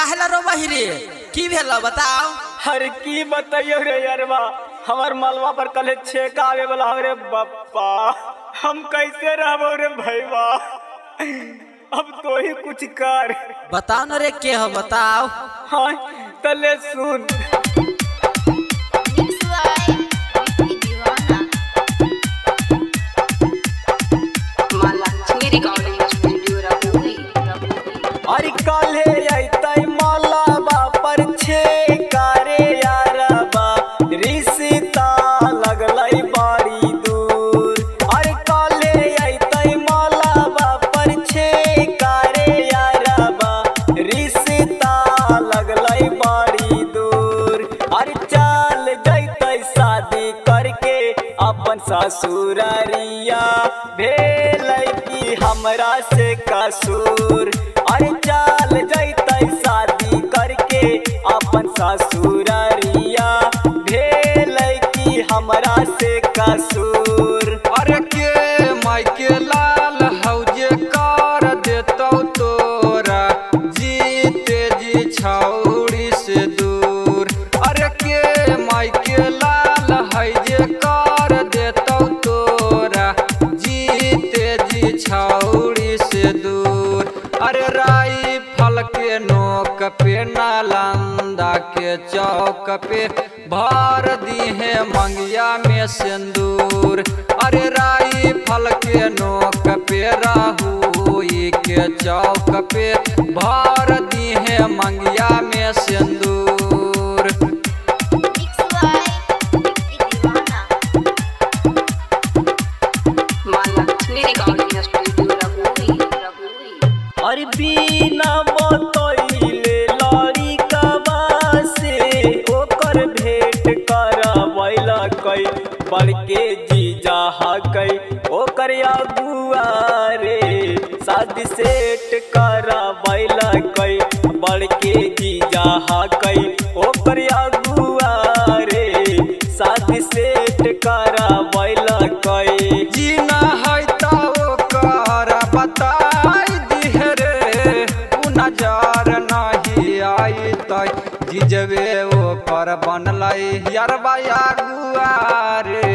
काहेला रो बहिरे की भेलो बताओ। अरे की बताइयो रे यारवा, हमार मलवा पर कल छेका आवे वाला रे बप्पा, हम कैसे रहबो रे भैया। अब तो ही कुछ कर बताओ न रे के हो बताओ। हाँ तले सुन अरे काले आइतै मलबा पर छेका रे यारबा, रिश्ता लगलै बड़ी दूर। अरे काले आइतै मलबा पर छेका रे यारबा, रिश्ता लगलै बड़ी दूर। अरे चल जैतै शादी करके अपन ससुररिया, भेलै कि हमरा से कसूर। अरे चल जैतै शादी करके अपन ससुररिया, भेलै कि हमरा से कसूर। अरे के मायके लाल हौजे कर देतौ तोरा, जीते जी छौड़ी से दूर। अरे के मायके लाल हौजे कर देतौ तोरा, जीते जी छौड़ी से दूर। अरे राई फल के नोक पे नालंदा के चौक पे, भर दी है मंगिया में सिंदूर। अरे राई फल के नोक पे राहुई के चौक पे, भर दी है मंगिया में सिंदूर। अरे बिना बतैले लड़िकवा से ओकर भेंट करवैला कई, बड़के जीजा हकै ओकर अगुआ रे, शादी सेट करवैला कई, बड़के जीजा हकै ओकर अगुआ रे, शादी सेट करवैला कई। जीना है तो ओकर बताई दिहे रे, नजर नहीं आई तै जिजवे ओकर बनलै यारबा अगुआ रे,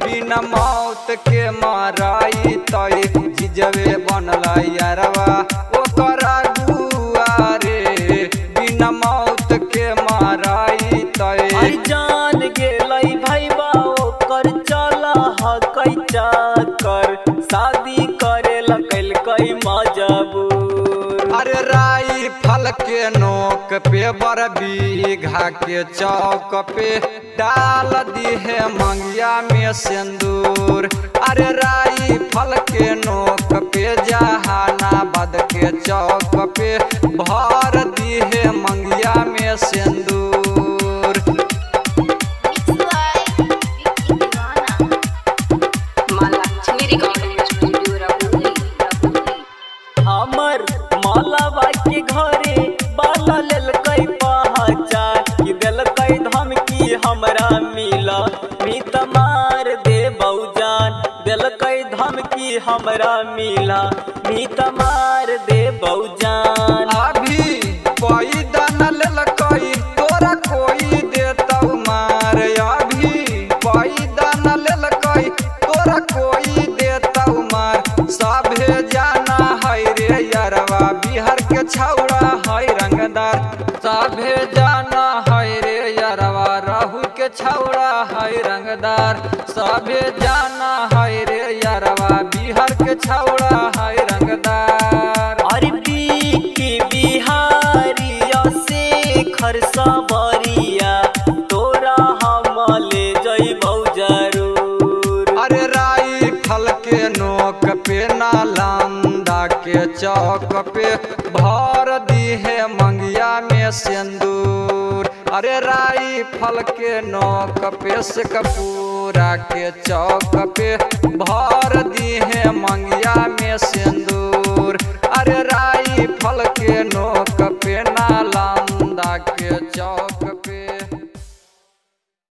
बिना मौत के माराई तै जिजवे बनलै यारबा ओकर अगुआ रे, बिना मौत के माराई तै। अरे जान गेलै भैया ओकर चला हकै चाकर, शादी करे लकैलकै मजबूर। अरे राई फल के नोक पे बर बीघा के चौक पे, डाल दी है मंगिया में सिंदूर। अरे राई फल के नोक पे जहानाबाद के चौक पे, भर दी है मंगिया में सिंदूर। हमर मलबा के घरे बाला लेलकै पहचान, कि देलकै धमकी हमरा मिला मीत मार दे बौजान, देलकै धमकी हमरा मिला मीत मार दे बौजान। अभी पैदन लेलकै तोरा कोई देतौ मार, अभी पैदन लेलकै तोरा कोई देतौ मार। सभे जाना है रे यारवा, बिहार के छौड़ा है रंगदार। सभे जाना है रे यारवा, राहु के छौड़ा है रंगदार। सभे जाना है रे यारवा, बिहार के छौड़ा है रंगदार। अरे की बिहारिया से खरसा बरिया, तोरा हम ले जइबौ जरूर। अरे राई फल के नोक पे नालंदा के चौक पे, भर दी है मंगिया में सिंदूर। अरे राई फल के नोक पे शेखपुरा के चौक पे, भर दी है मंगिया में सिंदूर।